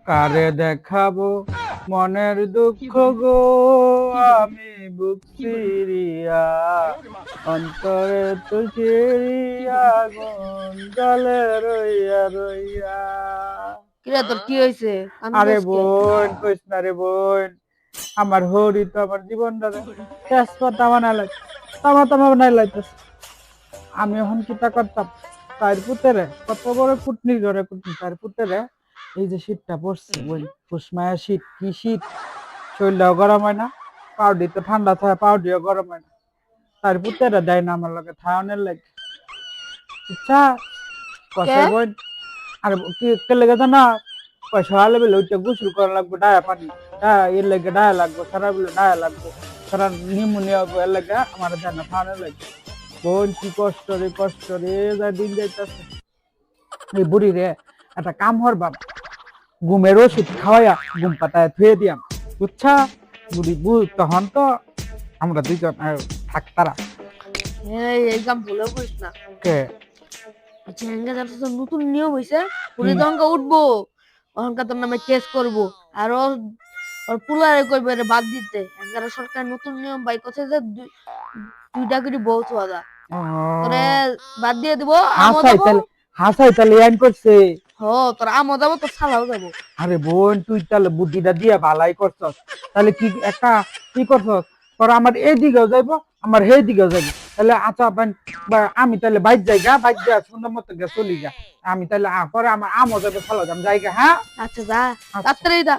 কারে দেখাবো মনের দুঃখ গো, আমি বুক চিরিয়া অন্তরে তো চিরিয়া আগুন জ্বলে রইয়া রইয়া। কিরে তোর কি হয়েছে? আরে কান্দোস কে? বোন কইস না রে বোন, আমার হরি তো আমার জীবনটা তেজপাতা বানালাই, তামা তামা বানাই লাইতেছে। আমি এখন কিতা করতাম, তার পুতেরে কত বড় কুটনির ঘরে কুটনি, তার পুতেরে এই যে শীতটা পড়ছে ওই ফুসমায়া শীত, কি শীত, শরীরটাও গরম হয় না, পাউডি তো ঠান্ডা থাকে, পাউডিও গরম হয় না, তার পুতেরে দেয় না আমার লগে থায়নের লাগে। ইচ্ছা কে? কষাই বোন, আর কি কে লেগে জানা, সকালে বেলা উঠে গোসল করা লাগবে, ডায়া পানি ডায়া এর লেগে ডায়া লাগবে, সারা বেলা ডায়া লাগবে, সারা নিউমোনিয়া হবে এর লেগে আমার দেয় না থায়নের লাগে। বোন কি কষ্ট রে যা দিন যাইতেছে। এই বুড়ি রে একটা কাম হর বাবা, ঘুমের ওষুধ খাওয়াইয়া ঘুম পাতায় থুয়ে দিয়াম, বুঝছা? বুড়ি বুঝ তখন তো আমরা দুইজন থাকতারা। এই কাম ভুলেও করিস না। কে? ঝেঙ্গা যাতে তো নতুন নিয়ম হইছে, কি? পুলিশ যখন উঠবো তখন তোর নামে কেস করবো। আর ওর পুলারে কইবে রে বাদ দিতে। এগারো সরকার নতুন নিয়ম বাই করছে যে দুইটা করে বউ ছোয়া যা। তোরে বাদ দিয়ে দিব, আমও হাসাই যাবো। তাহলে, হাসাই তাহলে ইয়ান করছে। তোর আমও যাবো, তোর শালাও যাবো। আরে বোন তুই তাহলে বুদ্ধিটা দিয়া ভালাই করছস, তাহলে কি একটা কি করছস, তোর আমার এই দিকেও যাইবো, আমার সেই দিকেও যাইবো, তাহলে আচ্ছা বা আমি তাহলে বাইর যাইগা, বাইর যা সুন্দর মতো চলি গা, আমি তাহলে পরে আমার আমও যাবে, ভালো যাম জায়গা। হ্যাঁ আচ্ছা যা, আচ্ছা। তাড়াতাড়ি যা।